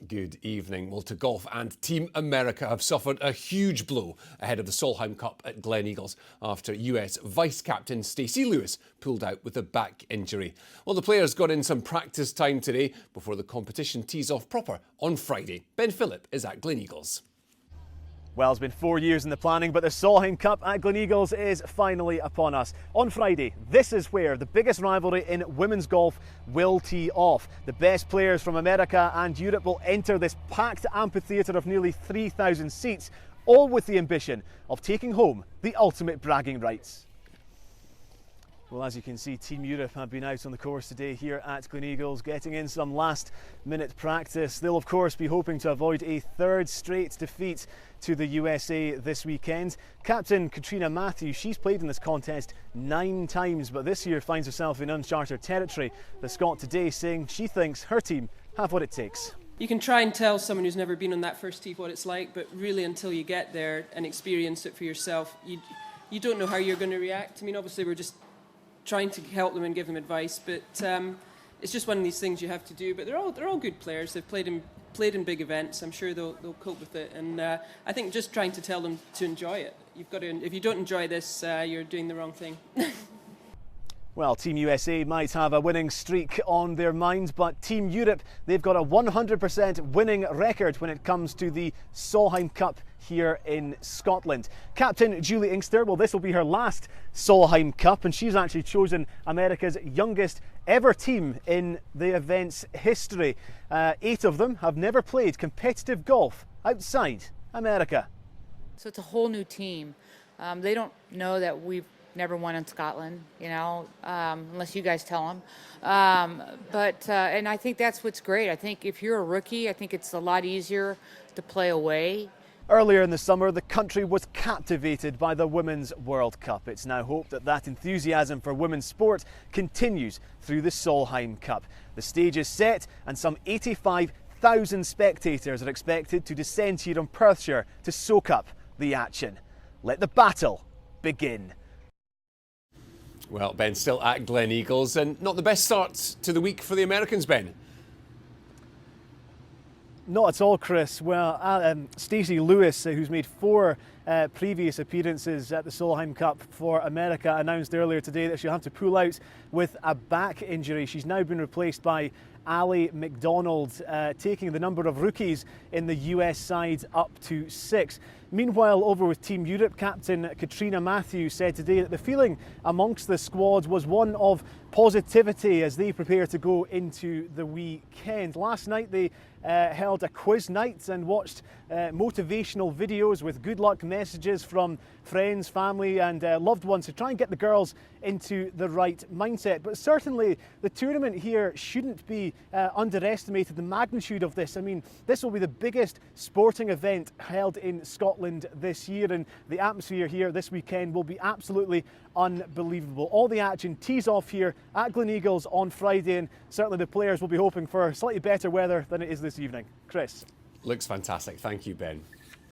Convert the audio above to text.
Good evening. Well, to golf and Team America have suffered a huge blow ahead of the Solheim Cup at Gleneagles after US Vice-Captain Stacey Lewis pulled out with a back injury. Well, the players got in some practice time today before the competition tees off proper on Friday. Ben Phillip is at Gleneagles. Well, it's been 4 years in the planning, but the Solheim Cup at Gleneagles is finally upon us. On Friday, this is where the biggest rivalry in women's golf will tee off. The best players from America and Europe will enter this packed amphitheatre of nearly 3,000 seats, all with the ambition of taking home the ultimate bragging rights. Well, as you can see, Team Europe have been out on the course today here at Gleneagles, getting in some last-minute practice. They'll, of course, be hoping to avoid a third straight defeat to the USA this weekend. Captain Katrina Matthews, she's played in this contest 9 times, but this year finds herself in uncharted territory. The Scot today saying she thinks her team have what it takes. You can try and tell someone who's never been on that first tee what it's like, but really until you get there and experience it for yourself, you don't know how you're going to react. I mean, obviously we're just trying to help them and give them advice, but it's just one of these things you have to do. But they're all good players. They've played in big events. I'm sure they'll cope with it. And I think just trying to tell them to enjoy it. You've got to. If you don't enjoy this, you're doing the wrong thing. Well, Team USA might have a winning streak on their minds, but Team Europe, they've got a 100% winning record when it comes to the Solheim Cup here in Scotland. Captain Julie Inkster, well, this will be her last Solheim Cup, and she's actually chosen America's youngest ever team in the event's history. 8 of them have never played competitive golf outside America. So it's a whole new team. They don't know that we've never won in Scotland, you know, unless you guys tell them. And I think that's what's great. I think if you're a rookie, I think it's a lot easier to play away. Earlier in the summer, the country was captivated by the Women's World Cup. It's now hoped that that enthusiasm for women's sport continues through the Solheim Cup. The stage is set and some 85,000 spectators are expected to descend here on Perthshire to soak up the action. Let the battle begin. Well, Ben, still at Gleneagles, and not the best start to the week for the Americans, Ben. Not at all, Chris. Well, Stacey Lewis, who's made 4 previous appearances at the Solheim Cup for America, announced earlier today that she'll have to pull out with a back injury. She's now been replaced by Ali McDonald, taking the number of rookies in the US side up to 6. Meanwhile, over with Team Europe, Captain Katrina Matthews said today that the feeling amongst the squad was one of positivity as they prepare to go into the weekend. Last night they held a quiz night and watched motivational videos with good luck messages from friends, family and loved ones to try and get the girls into the right mindset. But certainly the tournament here shouldn't be underestimated, the magnitude of this. I mean, this will be the biggest sporting event held in Scotland this year, and the atmosphere here this weekend will be absolutely unbelievable. All the action tees off here at Gleneagles on Friday, and certainly the players will be hoping for slightly better weather than it is this evening. Chris. Looks fantastic. Thank you, Ben.